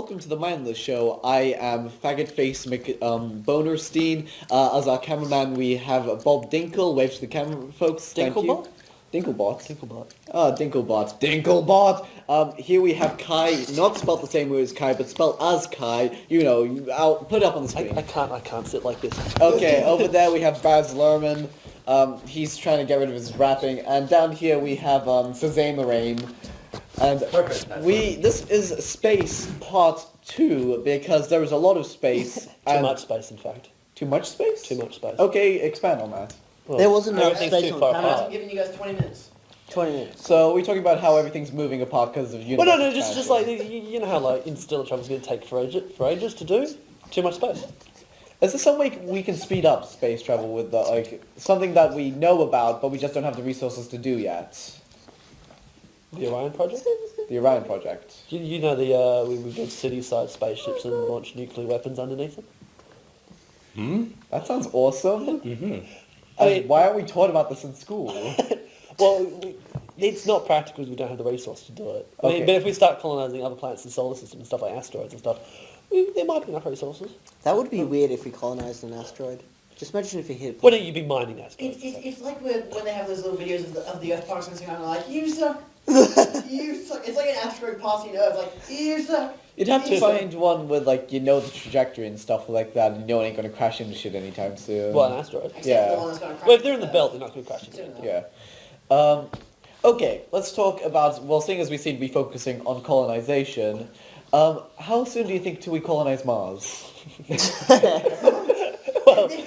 welcome to the Mindless show. I am Faggotface McBonersteen. As our cameraman, we have Bob Dinkle. Wave to the camera, folks. Dinklebot? Dinklebot. Dinklebot. Dinklebot. Dinklebot! Here we have Kai, not spelled the same way as Kai, but spelled as Kai. You know, I'll put it up on the screen. I can't sit like this. Okay, over there we have Baz Luhrmann. He's trying to get rid of his rapping. And down here we have Szamer. And this is Space Part 2 because there was a lot of space. Too much space, in fact. Too much space? Too much space. Okay, expand on that. Well, there wasn't enough space on the planet. I'm giving you guys 20 minutes. 20 minutes. So we're talking about how everything's moving apart because of universe. Well, no, just like, you know how like interstellar travel's going to take for ages to do? Too much space. Is there some way we can speed up space travel with something that we know about but we just don't have the resources to do yet? The Orion project? The Orion project. You know we built city-side spaceships and launched nuclear weapons underneath them? That sounds awesome. I mean, Why aren't we taught about this in school? Well, it's not practical because we don't have the resource to do it. I mean, Okay. but if we start colonising other planets in the solar system and stuff like asteroids and stuff, there might be enough resources. That would be weird if we colonized an asteroid. Just imagine if we hit... Why don't you be mining asteroids? It's like when they have those little videos of the Earth passing and they're like, you suck, you suck. It's like an asteroid passing Earth, like, you suck. You'd have to find one with the trajectory and stuff like that, and you know it ain't gonna crash into shit anytime soon. Well, an asteroid. Except for the one that's gonna crash. Well, if they're in the belt, they're not going to crash into it. Yeah. Okay, let's talk about, well, seeing as we seem to be focusing on colonization, how soon do you think till we colonize Mars? They're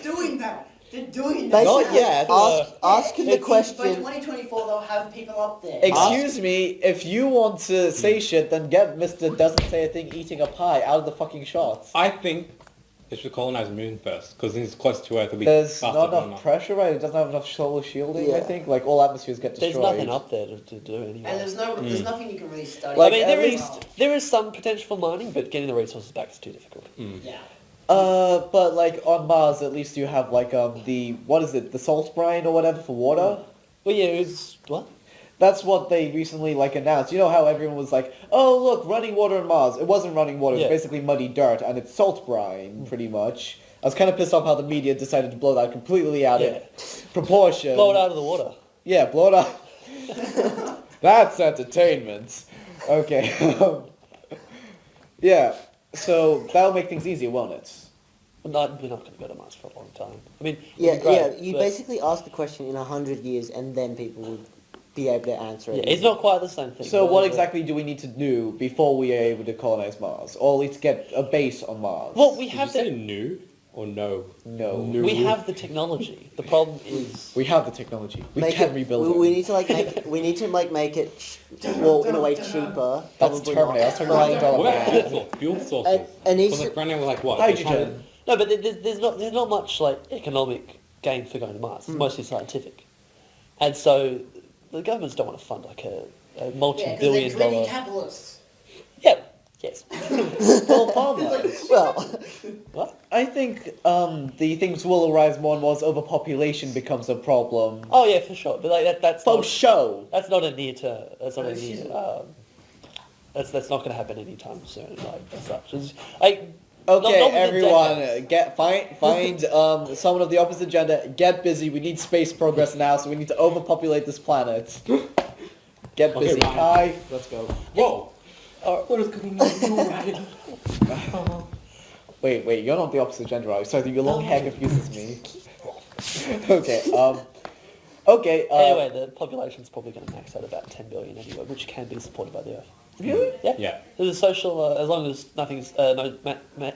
doing that. They're doing that. Not yet. Asking the By question... 2024, they'll have people up there. Excuse me, if you want to say shit, then get Mr. Doesn't Say a Thing eating a pie out of the fucking shot. I think they should colonize the moon first, because it's close to Earth. It'll be There's faster not than enough pressure, right? It doesn't have enough solar shielding, I Yeah. think. Like, all atmospheres get There's destroyed. nothing up there to do anyway. And there's nothing you can really study. Like, I mean, at there is some potential for mining, but getting the resources back is too difficult. Yeah. But like on Mars, at least you have the salt brine or whatever for water. Well, yeah, it's what? That's what they recently announced. You know how everyone was like, "Oh, look, running water on Mars." It wasn't running water. It's Yeah. basically muddy dirt, and it's salt brine, pretty much. I was kind of pissed off how the media decided to blow that completely out of proportion. Blow it out of the water. Yeah, blow it out. That's entertainment. Okay. Yeah. So that'll make things easier, won't it? We're not going to go to Mars for a long time. I mean, Yeah, it'd be great, you but- basically ask the question in 100 years and then people would be able to answer it. Yeah, it's not quite the same thing. So but what it's, exactly do we need to do before we are able to colonize Mars? Or at least get a base on Mars? Well, we Did have you say the new or no? No. we have the technology. The problem is We have the technology. We Make can it, rebuild we, it. we need to make it well, in a way cheaper. That's probably Terminator. not. That's $1 What man. about fuel sources? and Because it's- like right now we're like what? They're trying Hydrogen. no, but there's not much economic gain for going to Mars. It's mostly scientific, and so the governments don't want to fund a Yeah, because they're multi-billion greedy dollar. capitalists. Yeah. Yes. Well, farmlands. Well, What? I think the things will arise more and more as overpopulation becomes a problem. Oh yeah, for sure. But that's For not, show. that's not a near term. That's not a Excuse near. me. That's not going to happen anytime soon. As such. Okay, not within everyone, decades. find someone of the opposite gender. Get busy. We need space progress now, so we need to overpopulate this planet. Get Okay, busy, Ryan. Kai. Let's go. Whoa! What is going on? Wait, you're not the opposite gender, are you? Sorry, your long hair confuses me. Okay, Anyway, the population's probably going to max out about 10 billion anyway, which can be supported by the Earth. Really? Yeah. Yeah. There's a social, as long as nothing's no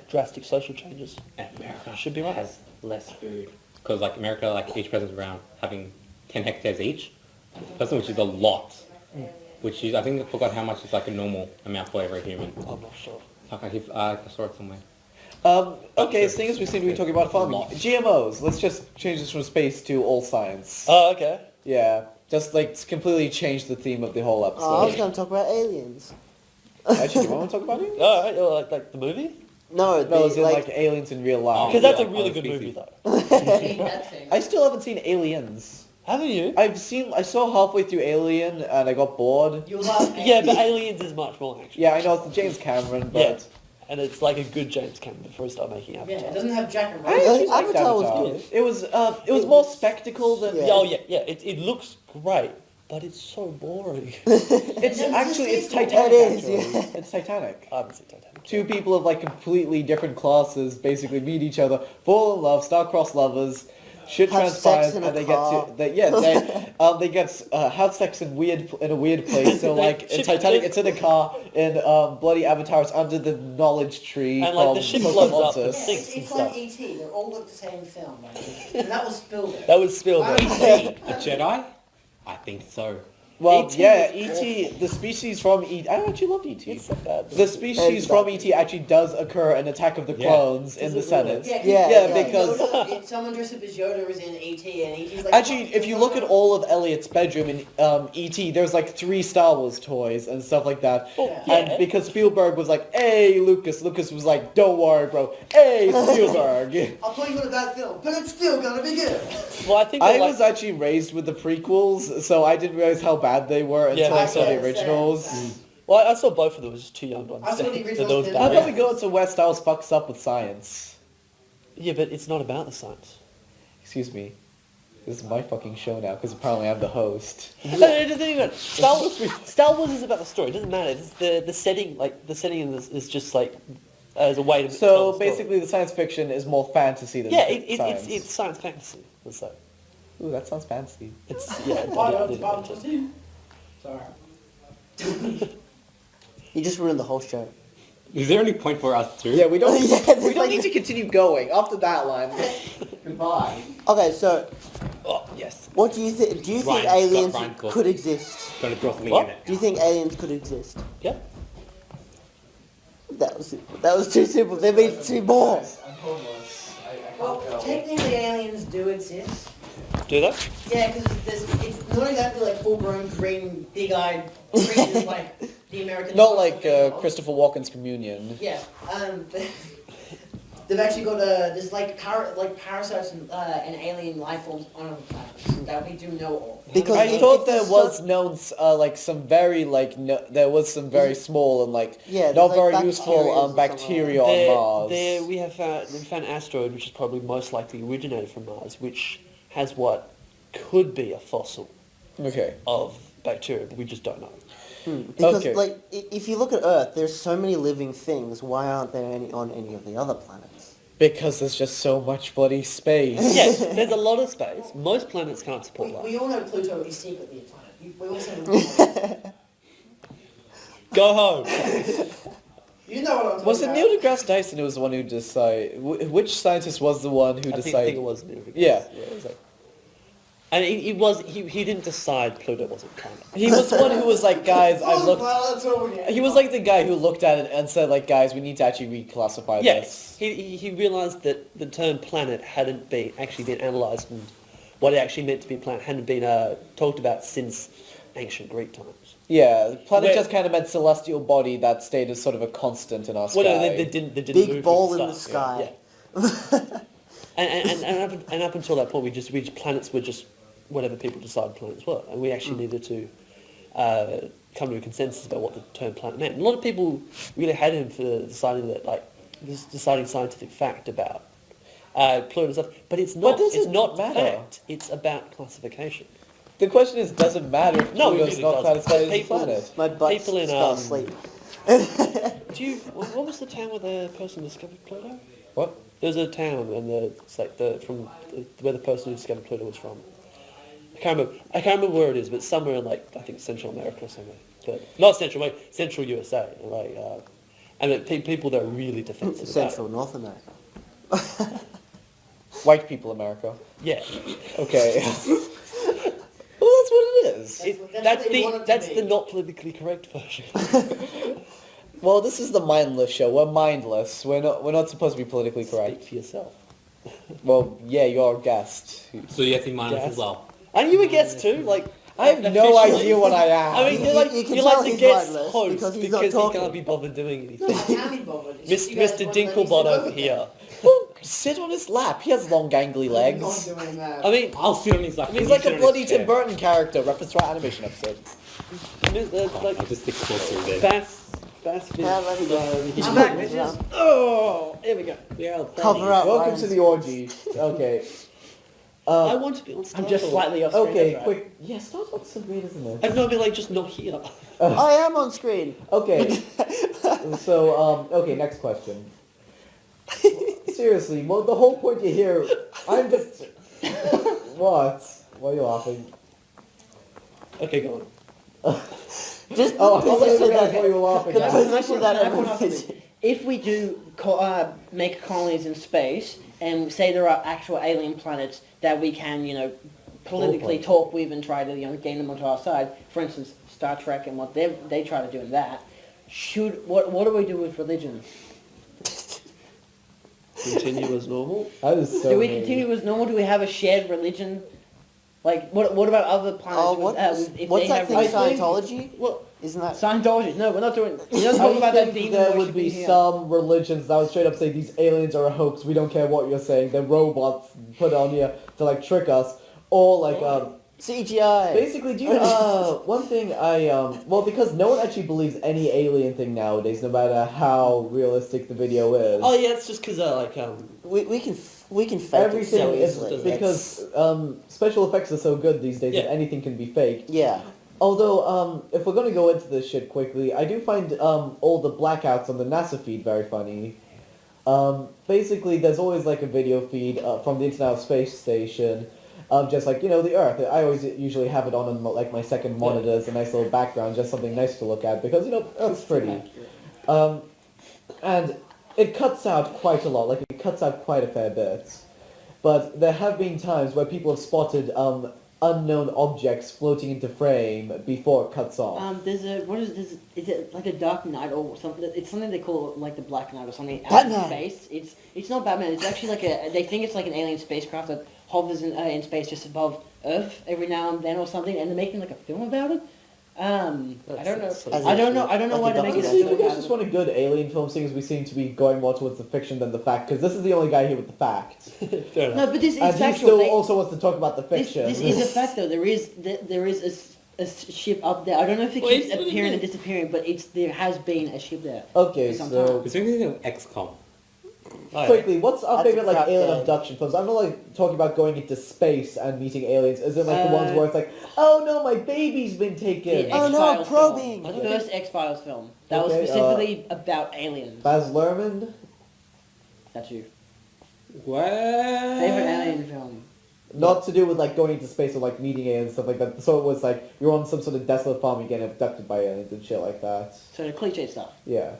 drastic social changes, America should be right. has less food. Because like America, each person's around having 10 hectares each. Person, which is a lot. Which is, I think I forgot how much is a normal amount for every human. I'm not sure. Fuck, I saw it somewhere. Okay, seeing as we seem to be talking about farming, GMOs. Let's just change this from space to all science. Oh, okay. Yeah, just completely change the theme of the whole I was episode. going to talk about aliens. Actually, do you want to talk about it? All right, like the movie? No, No, as in aliens in real life. Because that's a yeah, really other good movie, species. though. Hate that thing. I still haven't seen Aliens. Haven't you? I saw halfway through Alien and I got bored. You love Yeah, but Aliens is much more action. Yeah, I know it's the James Cameron, but and it's like a good James Cameron before he started making Yeah, Avatar. it doesn't have Jack and I Rose. actually liked Avatar was Avatar. good. It was more spectacle than. Yeah. Oh yeah. It looks great, but it's so boring. It's Never actually it's seen it. Titanic. It is, Actually, yeah. it's Titanic. I haven't seen Titanic. Two people of like completely different classes basically meet each other, fall in love, star-crossed lovers. Shit Have transpires, sex in a and they car. get to they get have sex in a weird place. So like in Ship- Titanic, it's in a car. In bloody Avatar, it's under the knowledge tree. And, like, the called ship blows up Pocahontas. and Yeah, sinks and it's like stuff. E.T. They all look the same film, right? And that was Spielberg. That was Spielberg. A Jedi? I think so. Well, E.T. yeah, was E.T. The species from E.T. I actually loved E.T. It's not bad. The species from E.T. actually does occur in Attack of the Yeah. Clones in the Does it really? Senate. Yeah, because- Yoda, someone dressed up as Yoda was in E.T. and E.T.'s like. Actually, "What? if you look at all of Elliot's bedroom in E.T., there's like 3 Star Wars toys and stuff like that. Oh, Yeah. And because Spielberg was like, hey, Lucas was like, don't worry, bro. Hey, Spielberg. I'll put you in a bad film, but it's still gonna be good. Well, I think I that, like, was actually raised with the prequels, so I didn't realize how bad they were until I saw the Yeah, originals. same. well, I saw both of them. I was just too young to I saw the understand originals that those then. How bad. about we go to where Star Wars fucks up with science? Yeah, but it's not about the science. Excuse me. This is my fucking show now, because apparently I'm the host. No, the thing about Star Wars is about the story. It doesn't matter. It's the setting. Like the setting in this is just like as a way to. tell So the story. basically the science fiction is more fantasy than yeah, science. it's science fantasy. Let's say Ooh, that sounds fancy. it's yeah. Sorry. You just ruined the whole show. Is there any point for us too? Yeah, we don't Yeah, we don't need to continue going. After that line, goodbye. Okay, so Oh yes. what do you think? Do you think Ryan, aliens Ryan, go. could exist? Gonna throw something What? in it. Do you think aliens could exist? Yeah. That was too simple. There needs to be more. I'm homeless. I Well, technically aliens do exist. Do they? Yeah, because it's not exactly like full-grown green, big-eyed creatures like the American. Not like Christopher Walken's Communion. Yeah, they've actually got there's like parasites and alien life forms on other planets that we do know of. Because I if thought there it's was so- known like some very like there was some very small and like Yeah, not there's, like, very useful bacterias or bacteria on Mars. We found an asteroid which is probably most likely originated from Mars, which has what could be a fossil Okay. of bacteria, but we just don't know. Because Okay. like if you look at Earth, there's so many living things. Why aren't there any on any of the other planets? Because there's just so much bloody space. Yes, there's a lot of space. Most planets can't support life. We all know Pluto is secretly a planet. We all say Go home. you know what I'm talking Was it about. Neil deGrasse Tyson who was the one who decided? Which scientist was the one who I decided? think it was Neil deGrasse. Yeah. it was like, and he didn't decide Pluto wasn't a planet. He was the one who was like, guys, I've Oh, looked. well, that's all we get. He was like the guy who looked at it and said, like, guys, we need to actually reclassify Yes, this. he realised that the term planet hadn't been analysed, and what it actually meant to be a planet hadn't been talked about since ancient Greek times. Yeah, the planet Where- just kind of meant celestial body that stayed as sort of a constant in our sky. Well, no, they didn't move Big with ball in star. the sky. Yeah. and up until that point, planets were just whatever people decided planets were, and we actually needed to come to a consensus about what the term planet meant. And a lot of people really hated him for deciding scientific fact about Pluto and stuff, but it's not. does It's it not matter? fact. It's about classification. The question is, does it matter if No, it Pluto's really not doesn't. classified as a People- planet? My butt People in, fell asleep. What was the town where the person discovered Pluto? What? There's a town, and it's like where the person who discovered Pluto was from. I can't remember where it is, but somewhere in like I think Central America or somewhere. But not Central America, Central USA. People that are really defensive. Central About North America. White people America. it. Yeah, Okay. Well, that's what it is. That's what they want it to that's be. the not politically correct version. Well, this is the mindless show. We're mindless. We're not supposed to be politically Speak correct. for yourself. Well, yeah, you're a guest. So you have to be mindless Yes. as well. And you a guest too, like. I have no officially. idea what I am. I mean, You- you're like you can you're tell like the he's guest mindless host because he's because not he talking. can't be bothered doing anything. No, I can be bothered. It's Mr. just you guys Mr. won't let me Dinklebot sit over there. here. Well, sit on his lap. He has long, gangly I'm legs. not doing that. I mean, I'll sit on his lap. He's you like sit a on bloody his Tim chair. Burton character. Reference to our animation episode. like I'll just stick closer there. Fast Yeah, let me go. I'm back, bitches. Oh, here we go. We are Cover up. Welcome Ryan's to the orgy. Okay. I want to be on Star I'm just Talk. slightly off screen. Okay, that's right. quick. Yeah, Star Talk's so great, isn't it? I've not been like just not here. I am on screen. Okay. So, okay, next question. Seriously, well, the whole point you're here, I'm just... What? Why are you laughing? Okay, go on. Just Oh, I the thought you position guys why you that, were laughing the at. position that Can I point out everyone's something? If we do make colonies in space, and say there are actual alien planets that we can, politically talk with and try to, gain them onto our side, for instance, Star Trek and what they try to do in that, what do we do with religion? Continue as normal. That is so Do we mean. continue as normal? Do we have a shared religion? Like, what about other planets? Oh, if what's they that have thing? religion? Scientology? Well, Isn't that? Scientology. No, we're not doing. You're not I talking about that think demon there would be worshipping here. some religions that would straight up say these aliens are a hoax, we don't care what you're saying, they're robots put on here to like trick us. Or like, CGI. basically, do you, one thing well, because no one actually believes any alien thing nowadays, no matter how realistic the video is. Oh yeah, it's just because We can fake Everything it so is easily. because special effects are so good these days Yeah. that anything can be faked. Yeah. Although, if we're gonna go into this shit quickly, I do find all the blackouts on the NASA feed very funny. Basically, there's always like a video feed from the International Space Station of just like, the Earth. I always usually have it on like my second monitor as a nice little background, just something nice to look at because, Earth's pretty. And it cuts out quite a lot, like it cuts out quite a fair bit. But there have been times where people have spotted unknown objects floating into frame before it cuts off. There's is it like a Dark Knight or something? It's something they call like the Black Knight or something. Out in Batman. space. It's not Batman. It's actually like they think it's like an alien spacecraft that hovers in space just above Earth every now and then or something, and they're making like a film about it. I don't know. As I don't know. I don't know like why a they're making a Honestly, film if you guys about just it. want a good alien film, seeing as we seem to be going more towards the fiction than the fact, because this is the only guy here with the fact. fair enough. No, but this is And he factual. still They- also wants to talk about the This fiction. is a fact though. There is a ship up there. I don't know if it Well, keeps it's really appearing and good. disappearing, but there has been a ship there. Okay, for some so Is there anything of XCOM? Oh, yeah. quickly, what's our That's a favorite like crap alien game. abduction films? I'm not like talking about going into space and meeting aliens. Is it like the ones where it's like, oh no, my baby's been taken? The Oh, no, X-Files probing. film. The first X-Files film. That was Okay, specifically about aliens. Baz Luhrmann? That's you. What? Favorite alien film. Not to do with like going into space or like meeting aliens and stuff like that. So it was like you're on some sort of desolate farm, you get abducted by aliens and shit like that. So the cliche stuff. Yeah.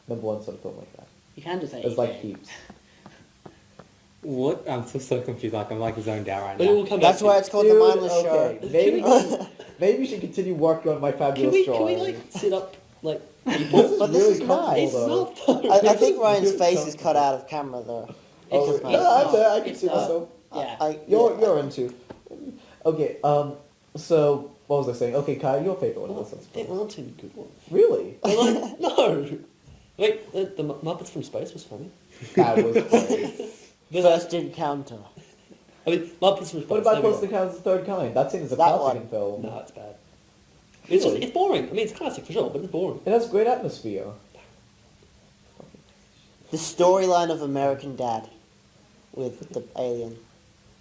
Number one sort of film like that. You can just say. There's like EK. heaps. What? I'm so confused. Like I'm like zoned out right But it will now. come That's back. why it's called the Dude, Mindless okay. Show. Maybe, maybe we should continue working on my Can fabulous we drawing. like sit up like This people? is But this really is comfortable nice. It's though. not though. I think Ryan's Good face stuff. is cut out of camera though. Oh, It's no, nice. I'm there. I can It's see not. myself. Yeah. You're into. Okay. So what was I saying? Okay, Kai, your favorite one of those ones. There aren't any good ones. Really? They're like, no. Wait, the Muppets from Space was funny. That was great. First encounter. I mean, Muppets from Space. What about there we Close to go. Count's the Third Kind? That's seen as a That classic one. in film. No, it's bad. It's just Really? it's boring. I mean, it's classic for sure, but it's boring. It has great atmosphere. The storyline of American Dad with the alien.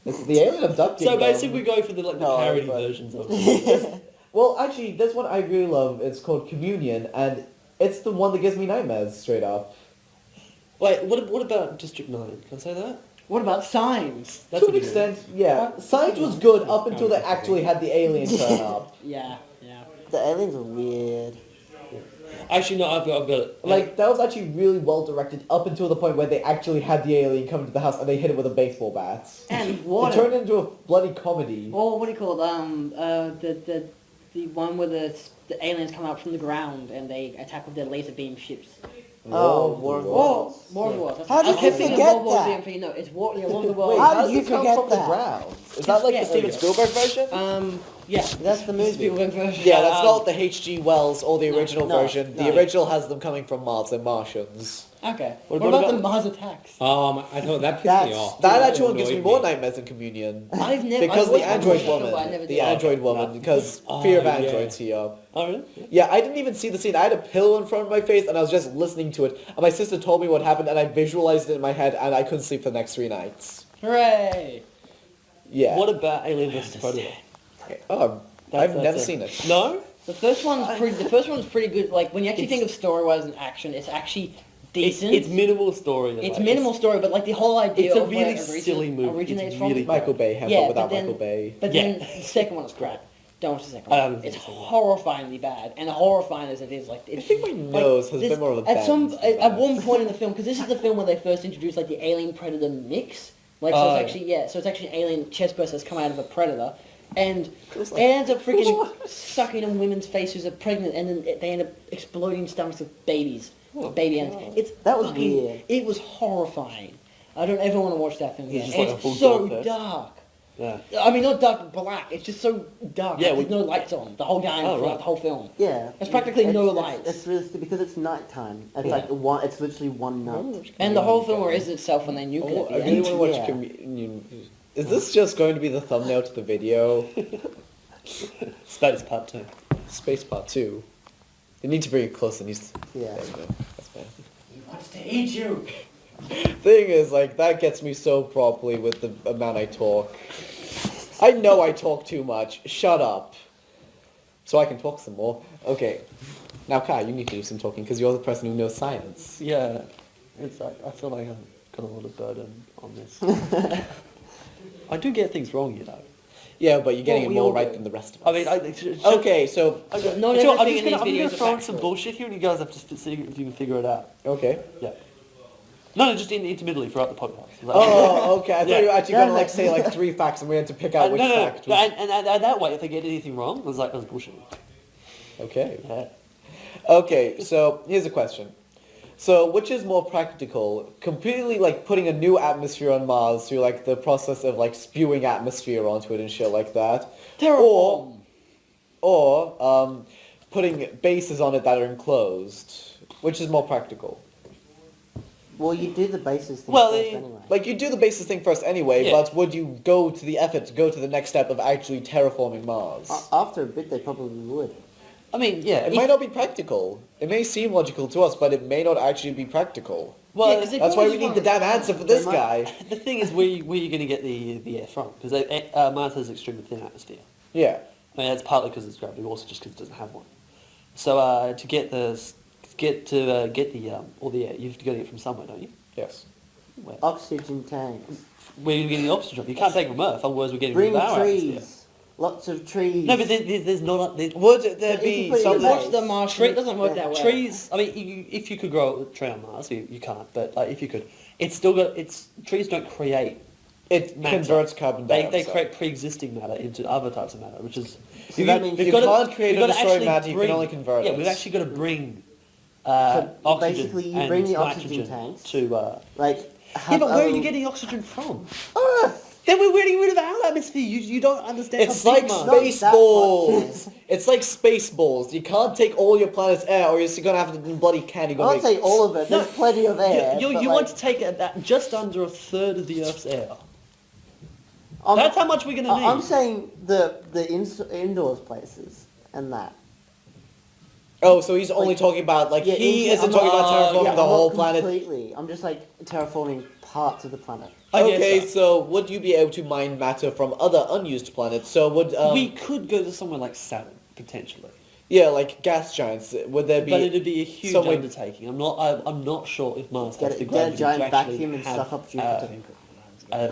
It's the alien abducting So them. basically, we go for the No, parody but- versions of it. Well, actually, there's one I really love. It's called Communion, and it's the one that gives me nightmares straight up. Wait, what about District 9? Can I say that? What about Signs? That's To a an good extent, yeah. Science was good up until they actually had the alien turn up. Yeah. Yeah. The aliens are weird. one. Actually, no, I've got it. Like, that was actually really well directed up until the point where they actually had the alien come into the house and they hit it with a baseball bat. And It water. turned into a bloody comedy. Or what do you call it? The one where the aliens come out from the ground and they attack with their laser beam ships. Oh, Whoa, War of the whoa. Worlds. War of the Worlds. How did I you kept thinking forget World War Z, that? I'm thinking, no, it's War of the Wait, Worlds. How how did does you it come forget from the that? ground? Is that like Yeah, the Steven there you go. Spielberg version? Yeah, That's the movie. Spielberg version. Yeah, that's not the H.G. Wells or the original no, version. no. The original has them coming from Mars. They're Martians. Okay. What What, about- about the Mars attacks? I know that pissed me That's- off. That Yeah, actually one gives me annoyed more nightmares in Communion. I've never Because I've the watched android the film, but I woman. never The did. android woman. Because Oh, fear of yeah. androids here. Oh, really? Yeah, I didn't even see the scene. I had a pillow in front of my face and I was just listening to it. And my sister told me what happened and I visualized it in my head and I couldn't sleep for the next 3 nights. Hooray! Yeah. What about Alien vs Predator? Oh, That's- I've that's never it. seen it. No? The first one's pretty good. Like when you actually think of story-wise and action, it's actually decent. It's minimal story. It's like, minimal story, but like the whole idea It's a of where really it silly movie. originates It's from. really Michael Bay, have Yeah, fun without but then- Michael Bay. But then the second one is crap. Don't watch the second I one. haven't seen It's the second one. horrifyingly bad, and horrifying as it is, like it's. I think my nose has this- been more of a at some bend at, than at one point in the film, because this is the film where they first introduced like the alien predator mix. Like so, Oh, it's actually so it's actually an alien chest burst that's come out of a predator, and Feels it like- ends up freaking sucking on women's faces who are pregnant, and then they end up exploding stomachs of babies, baby ants. It's That was fucking- weird. It was horrifying. I don't ever want to watch that film It's again. just And like a full it's so gore fest. dark. Yeah. I mean, not dark, but black. It's just so dark. Yeah, There's no lights on the whole time, Oh, throughout right. the whole film. Yeah. There's practically no lights. It's really because it's nighttime. It's Yeah. like one. It's literally one night. And the whole film is itself when they nuke it Oh, at I the really end. want to watch Yeah. Communion. Is this just going to be the thumbnail to the video? Space Part 2. Space Part 2. They need to bring it closer. Needs. Yeah. There we go. That's better. He wants to eat you. Thing is, like, that gets me so properly with the amount I talk. I know I talk too much. Shut up. So I can talk some more. Okay. Now, Kai, you need to do some talking because you're the person who knows science. Yeah. It's like, I feel like I've got a lot of burden on this. I do get things wrong, you know. Yeah, but you're getting Well, it we more all right do. than the rest of us. I mean, Okay, so... No, I'm just everything in gonna these videos are throw in some factual. bullshit here, and you guys have to see if you can figure it out. Okay. Yeah. No, just intermittently throughout the podcast. Oh, okay. I thought Yeah. you were actually No, going to, no. like, say, like, 3 facts and we had to pick out which no, fact was... and that way, if they get anything wrong, it was like, that was bullshit. Okay. Yeah. Okay, so here's a question. So, which is more practical? Completely, like, putting a new atmosphere on Mars through, like, the process of, like, spewing atmosphere onto it and shit like that? Terraform. Or putting bases on it that are enclosed? Which is more practical? Well, you do the bases thing Well, first anyway. Like, you do the bases thing first anyway, Yeah. but would you go to the effort to go to the next step of actually terraforming Mars? After a bit, they probably would. I mean, yeah. It might not be practical. It may seem logical to us, but it may not actually be practical. Well, Yeah, 'cause they That's why probably we just need the want- damn answer for this might- guy. the thing is, where you going to get the air from? Because Mars has extremely thin atmosphere. Yeah. I mean, that's partly because it's gravity, but also just because it doesn't have one. So to get all the air, you have to get it from somewhere, don't you? Yes. Where? Oxygen tanks. Where are you getting the oxygen from? You can't take it from Earth, otherwise we're getting Bring rid of our trees. atmosphere. Lots of trees. No, but there's not... Would there if you be put it in something... the Watch the Martian. It doesn't work that way. Trees, I mean, if you could grow a tree on Mars, you can't, but like, if you could, it's still got, trees don't create It matter. converts carbon They dioxide. create pre-existing matter into other types of matter, which is... So that means you we've gotta- can't create we've or gotta destroy actually matter, you can bring- only convert Yeah, it. we've actually got to bring So oxygen basically you and bring the oxygen nitrogen tanks. to... Like, yeah, have but where are a- you getting oxygen from? Earth! Then we're getting rid of our atmosphere. You don't understand It's how like big Mars Not is. that Spaceballs. It's like Spaceballs. You can't take all your planet's air, or you're just gonna have to bloody candy. I won't say all of it. There's plenty of air. You but, want like, to take just under a third of the Earth's air. I'm, That's how much we're going to need. I'm saying the indoors places and that. Oh, so he's only Like- talking about like Yeah, he I'm isn't not- talking about terraforming Yeah, the I'm whole not planet. completely. I'm just like terraforming parts of the planet. I guess Okay, so. so would you be able to mine matter from other unused planets? So would We could go to somewhere like Saturn, potentially. yeah, like gas giants? Would there be? But it'd be a huge somewhere- undertaking. I'm not sure if Mars Get has the a gravity giant to actually vacuum and have, suck up Jupiter.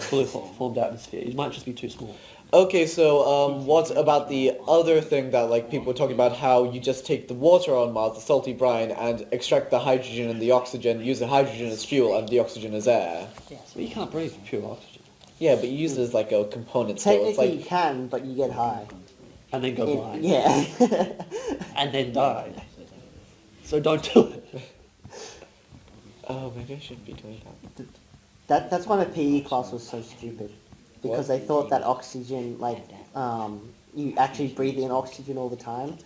fully formed atmosphere. It might just be too small. Okay, so what about the other thing that like people were talking about? How you just take the water on Mars, the salty brine, and extract the hydrogen and the oxygen, use the hydrogen as fuel and the oxygen as air. So you can't breathe pure oxygen. Yeah, but you use it as like a component. So it's Technically like you can, but you get high. And then go blind. Yeah. And then die. So don't do it. oh, maybe I shouldn't be doing that. That's why my PE class was so stupid. Because What? they thought that oxygen, you actually breathe in oxygen all the time,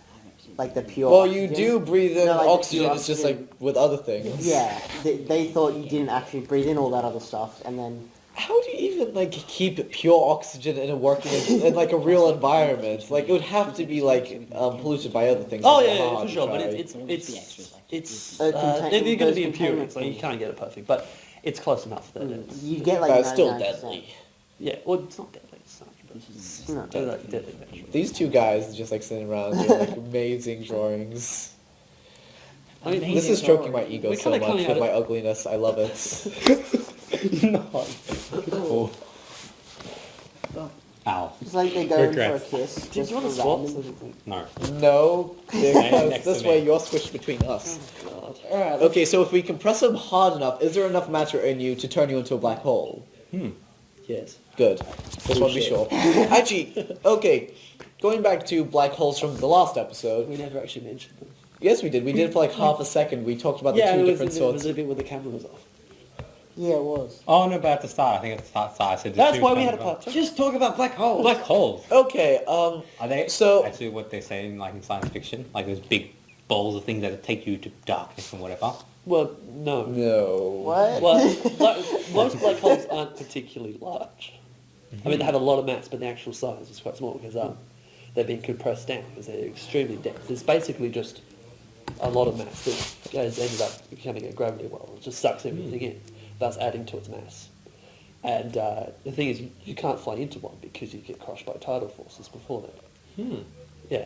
like the pure. Well, oxygen. you do breathe in No, like the oxygen. pure It's just oxygen. like with other things. Yeah, they thought you didn't actually breathe in all that other stuff, and then How do you even like keep pure oxygen in a working in like a real environment? Like it would have to be like polluted by other things. Oh like yeah, yeah, hard for to sure. But try. it's contain- they're going to those be impurities. Like containment you can't get it perfect, but it's close enough that it's you get like But it's still 99%. deadly. yeah. Well, it's not deadly. It's not, but it's No. deadly eventually. These two guys just like sitting around doing like amazing drawings. I mean, This is stroking my ego We're so kinda much coming with out my of- ugliness. I love it. Oh. Ow. It's like they're going Regrets. for a kiss. Did just you want to for swap? random- No. No, because Next this to way me. you're squished between us. God. Alright, Okay, so if we compress them hard enough, is there enough matter in you to turn you into a black hole? Yes. Good. Just want to be sure. Actually, okay, going back to black holes from the last episode. We never actually mentioned them. Yes, we did. We did it for like half a second. We talked about the Yeah, two it was, different it sorts. was a bit where the camera was off. Yeah, it was. Oh no, but at the start, I think at the start, I said. the That's two why we kinds had a of- part two. just talk about black holes. Black holes. Okay, Are they So- actually what they say in like in science fiction? Like those big balls of things that take you to darkness and whatever. Well, no. no. What? Well, most black holes aren't particularly large. I mean, they have a lot of mass, but the actual size is quite small because they're being compressed down because they're extremely dense. It's basically just a lot of mass that has ended up becoming a gravity well. It just sucks everything in, thus adding to its mass. And the thing is, you can't fly into one because you get crushed by tidal forces before that. Yeah.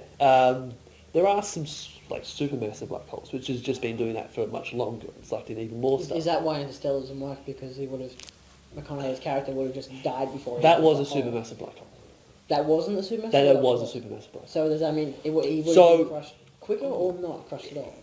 There are some like supermassive black holes, which has just been doing that for much longer. It's like in even more stuff. Is that why Interstellar doesn't work? Because he would have, McConaughey's character would have just died before. That he was a hit the hole. supermassive black hole. That wasn't a supermassive. That black was hole? a supermassive black hole. So does that mean he would So- have crushed quicker or not crushed at all?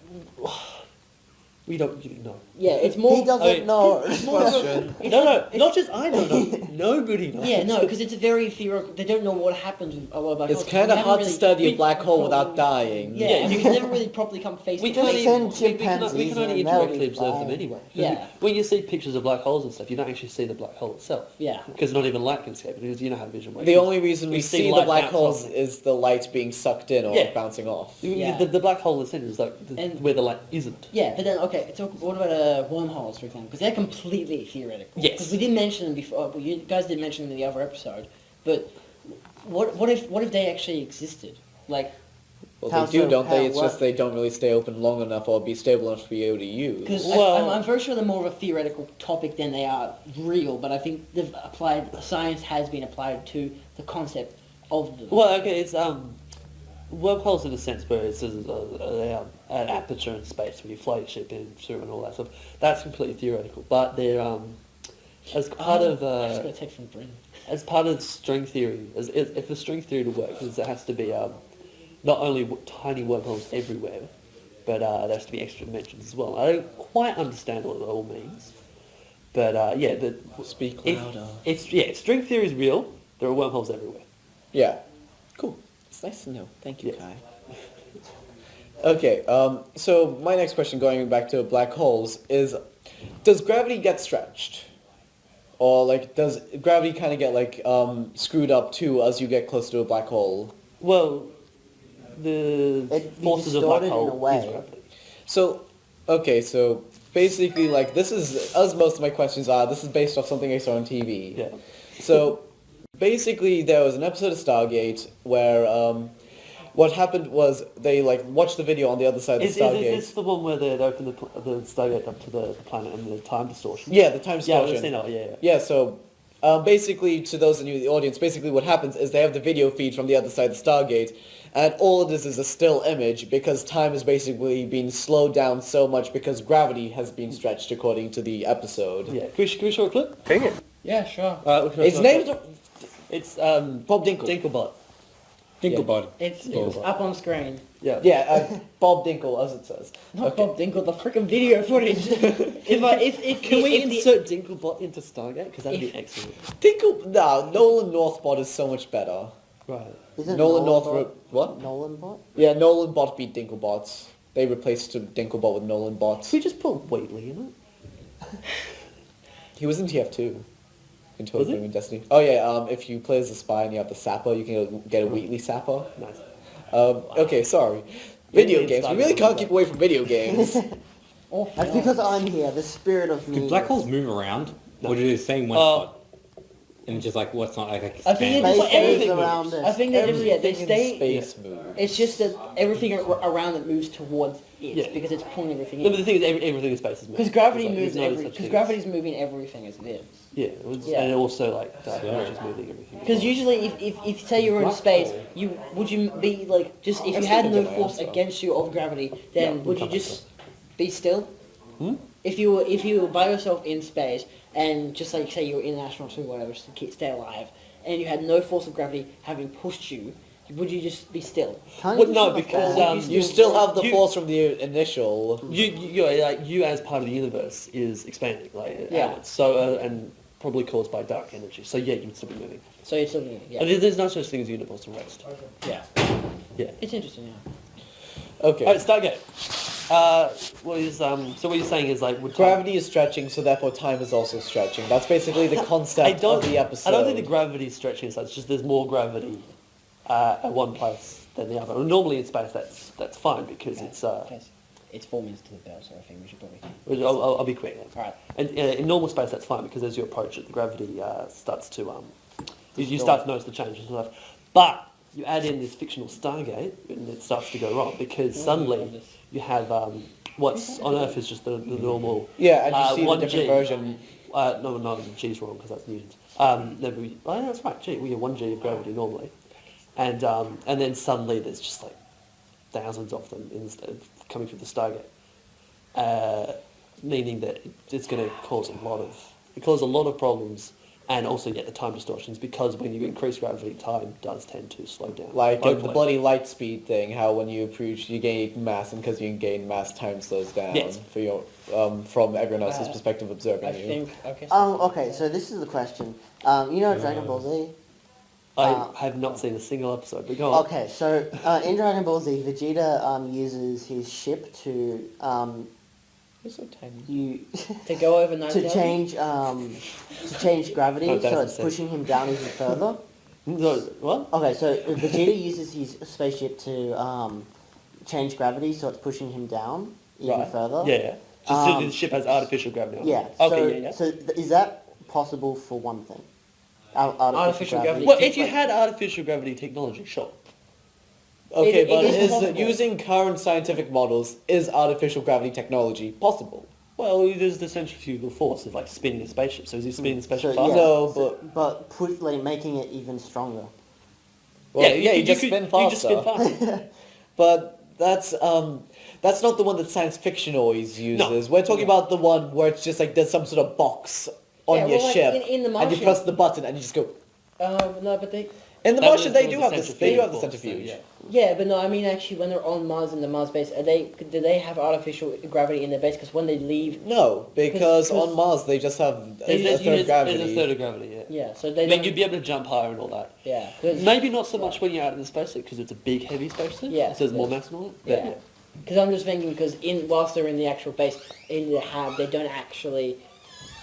We don't really know. Yeah, it's more. He doesn't I mean, know. Question. No, not just I don't know. Nobody knows. Yeah, no, because it's a very theoretical. They don't know what happens with a black It's hole. kind We of haven't hard to really- study a we- black hole without dying. Yeah, you can never really properly come face We to can face. only, Send we can chimpanzees only and they'll indirectly be observe them fine. anyway. Yeah. When you see pictures of black holes and stuff, you don't actually see the black hole itself. Yeah. Because not even light can escape it, because you know how vision works. The only reason we You see the light black bounce holes off it. is the light being sucked in or Yeah. bouncing off. Yeah. The black hole in the centre is like And- where the light isn't. Yeah, but then okay. So what about wormholes, for example? Because they're completely theoretical. Yes. Because we didn't mention them before. Well, you guys did mention them in the other episode. But what if they actually existed? Like, Well, How they do, so? don't How? they? It's What? just they don't really stay open long enough or be stable enough to be able to use. because Well- I'm very sure they're more of a theoretical topic than they are real. But I think they've applied science has been applied to the concept of them. Well, okay, it's wormholes in a sense where it's an aperture in space when you fly your ship in through and all that stuff. That's completely theoretical, but they're as part of I just got a text from Bryn. as part of string theory. If the string theory to work, there has to be not only tiny wormholes everywhere, but there has to be extra dimensions as well. I don't quite understand what it all means, but yeah, Speak if, louder. if string theory is real, there are wormholes everywhere. Yeah. Cool. It's nice to know. Thank you, Yeah. Kai. Okay, so my next question, going back to black holes, is does gravity get stretched? Or, like, does gravity kind of get, like, screwed up, too, as you get close to a black hole? Well, the It'd be forces of black distorted in hole a way. is gravity. So, okay, so basically, like, this is, as most of my questions are, this is based off something I saw on TV. Yeah. So, basically, there was an episode of Stargate where, what happened was they, like, watched the video on the other side of Is the Stargate. this the one where they'd open the Stargate up to the planet and the time distortion? Yeah, the time Yeah, distortion. I've seen that, yeah. Yeah, so basically, to those of you in the audience, basically what happens is they have the video feed from the other side of the Stargate, and all it is a still image because time has basically been slowed down so much because gravity has been stretched according to the episode. Yeah. Can we show a clip? Yeah, sure. His name's It's Bob Dinkle. Dinklebot. Dinklebot. It's Dinklebot. up on screen. Yeah. Yeah, Bob Dinkle, as it says. Not Bob Dinkle, the freaking video footage. Can we if the- insert Dinklebot into Stargate? Because that'd If- be excellent. Dinkle, no, Nolan Northbot is so much better. Right. Isn't Nolan Nolan North, what? Nolan bot? Yeah, Nolan Bot beat Dinklebot. They replaced Dinklebot with Nolan Bot. Can we just put Wheatley in it? He was in TF2. in Total Doom and Destiny. Oh yeah, if you play as a spy and you have the sapper, you can get a Wheatley sapper. Nice. Okay, sorry. Video Yeah, games. We it's really not can't good. keep away from video games. Or That's because I'm here. The spirit of me. Do black holes move around? Or do they stay in one spot? And just like what's not like I think expand? it's Space like everything moves moves. around us. I think they just, yeah, they Everything stay... in space moves. It's just that everything around it moves towards it, Yeah. because it's pulling everything No, but in. the thing is, everything in space is moving. Because gravity There's moves no every... such Because thing as- gravity's moving everything as it is. Yeah, Yeah. and also like dark Yeah. energy is moving everything. Because usually, if say you were in Black space, hole. would you be like just if I you still had don't no get my force answer. against you of gravity, Yeah, then would you we can't just be still? Hmm? If you were by yourself in space and just like say you were in an astronaut or whatever, just to stay alive, and you had no force of gravity having pushed you, would you just be still? Can't Well, you no, just have a because, fall? You still have the You- force from the initial. You as part of the universe is expanding, like Yeah. outwards. So and probably caused by dark energy. So yeah, you would still be moving. So it's something, yeah, And there's no such thing as universal rest. yeah. Yeah. It's interesting, yeah. Okay. Alright, Stargate. What is so what you're saying is like would time- Gravity is stretching, so therefore time is also stretching. That's basically the concept of the episode. I don't think the gravity is stretching as such. It's just there's more gravity at one place than the other. And normally in space that's fine because it's. It's 4 minutes to the bell, so I think we should probably. I'll be quick. All right. And in normal space that's fine because as you approach it, the gravity starts to you start to notice the changes and stuff. But you add in this fictional Stargate, and it starts to go wrong because suddenly you have what's on Earth is just the normal. Yeah, and you see the 1G. different version. No, G's wrong because that's Newton's. That's right. G, we get 1G of gravity normally, and then suddenly there's just like thousands of them coming through the Stargate, meaning that it's going to cause a lot of problems. And also get the time distortions because when you increase gravity, time does tend to slow down. Like Both the ways. bloody light speed thing, how when you approach, you gain mass, and because you gain mass, time slows down. Yes. For your, from everyone else's perspective observing I you. think. Okay. Okay, so this is the question. You know Dragon Ball Z? I have not seen a single episode, but go on. Okay, so in Dragon Ball Z, Vegeta uses his ship to You're so tiny. To go over 9 to change gravity, Oh, that's so it's insane. pushing him down even further. No, what? Okay, so Vegeta uses his spaceship to change gravity, so it's pushing him down even Right. further. Yeah. Just so Um, the ship has artificial gravity on it. Yeah. Okay, So is that possible for one thing? Artificial gravity. Well, if you had artificial gravity technology, sure. Okay, It but is is possible. using current scientific models, is artificial gravity technology possible? Well, there's the centrifugal force of like spinning a spaceship. So is he spinning the spaceship So, faster? yeah, No, so- but like making it even stronger. Well, you just could- spin You just spin faster. faster. But that's not the one that science fiction always uses. We're talking about the one where it's just like there's some sort of box on Yeah, your well, like ship, in The and you Martian- press the button and you just go. No, but they. In the That Martian, was- they that do was have the this. They do have the centrifugal centrifuge. force, so, Yeah, but no, I mean actually, when they're on Mars in the Mars base, do they have artificial gravity in their base? Because when they leave, No, because 'Cause- on Mars they just have a There's third of gravity. There's a third of gravity, yeah. yeah, so they I mean, don't. you'd be able to jump higher and all that. Yeah, 'cause- Maybe not so much when you're out in the spacesuit because it's a big, heavy spacesuit. Yeah, so there's more yeah. mass on it. But Yeah. Because I'm just thinking, because whilst they're in the actual base, in the hab, they don't actually.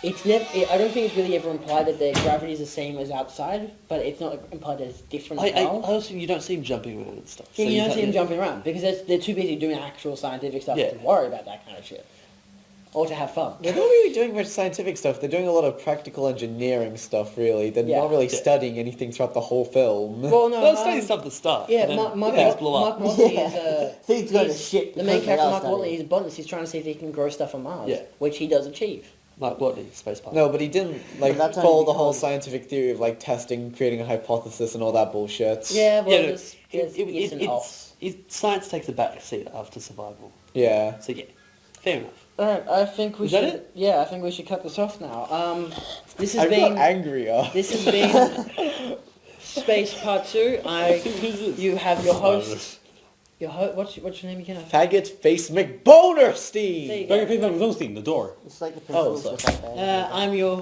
It's never. I don't think it's really ever implied that their gravity is the same as outside, but it's not implied that it's different I as well. also you don't see him jumping around and stuff. Yeah, So you don't see them yeah. jumping around because they're too busy doing actual scientific stuff Yeah. to worry about that kind of shit, or to have fun. They're not really doing much scientific stuff. They're doing a lot of practical engineering stuff, really. They're Yeah. not really Yeah. studying anything throughout the whole film. Well, no, Well, it's studying stuff to start. yeah, and then Mark things blow Mark up. Watley Yeah. is Things go to he's- shit The main because they character, are Mark Watley, studying. he's a botanist. He's trying to see if he can grow stuff on Mars, Yeah. which he does achieve. Like what? The space pilot. No, but he didn't like But that's follow only the whole because- scientific theory of like testing, creating a hypothesis, and all that bullshit. Yeah, well, Yeah, no, there's yes and offs. science takes a back seat after survival. Yeah. So yeah, fair enough. Alright, I think we Is should. that it? Yeah, I think we should cut this off now. This has I'm been. not angrier. This has been Space Part 2. You have your host. Your what's your name again? Faggotface McBonersteen! There you Dragon go. Face McBonersteen, the door. It's like the Oh, principles so- just like that. I'm your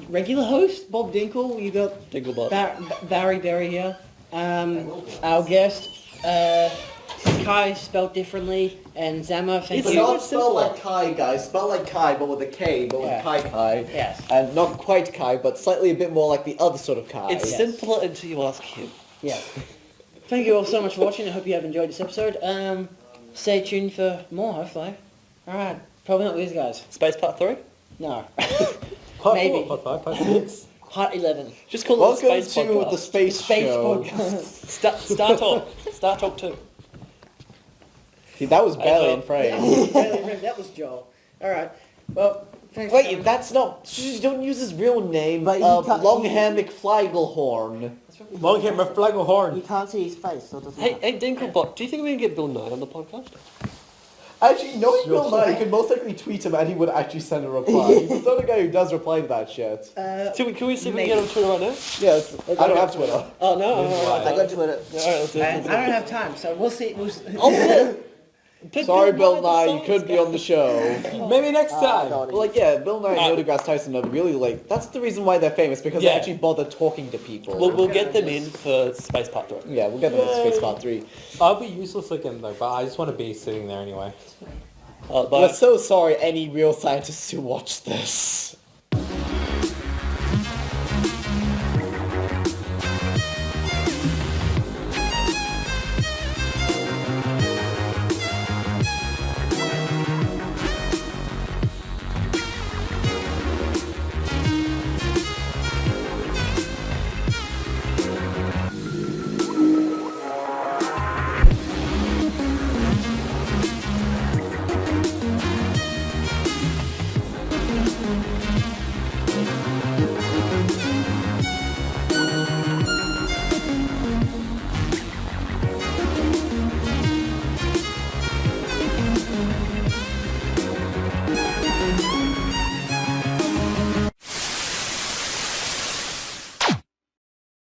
regular host, Bob Dinkle. You got Dinglebot. Barry Berry here. Our guest, Kai is spelled differently, and Zama, thank It's you. not spelled like Kai, guys. Spelled like Kai, but with a K, but with Yeah. Kai. Yes. And not quite Kai, but slightly a bit more like the other sort of Kai. It's Yes. simpler until you ask him. Yes. Thank you all so much for watching. I hope you have enjoyed this episode. Stay tuned for more, hopefully. Alright. Probably not these guys. Space Part 3? No. Part Maybe. 4, Part 5, Part 6. Part 11. Just call Welcome it the Space to Podcast. the Space Space Show. podcast. Star Talk. Star Talk 2. See, that was barely in That frame. That was Joel. Alright. Well, thanks for Wait, coming. that's not... Shh, don't use his real name. But you can't- Longhand McFlagelhorn. Longhair You Flagelhorn. can't see his face, so it doesn't Hey, matter. hey, Dinklebot, do you think we can get Bill Nye on the podcast? Actually, knowing Bill Nye, you could most likely tweet him and he would actually send a reply. He's the sort of guy who does reply to that shit. Can we see if we can get on Twitter right now? Yes, I don't have Twitter. Oh, no? Alright, I got Twitter. let's do it. I don't have time, so we'll see. Put Sorry, Bill the Nye, you songs, could be on the show. Maybe next I time. got it. Well, like, yeah, Bill Nye and Neil deGrasse Tyson are really, like, that's the reason why they're famous, because they Yeah. actually bother talking to people. We'll get them in for Space Part 3. Yeah, we'll get them in Space Part 3. I'll be useless again though, but I just want to be sitting there anyway. We're so sorry any real scientists who watch this.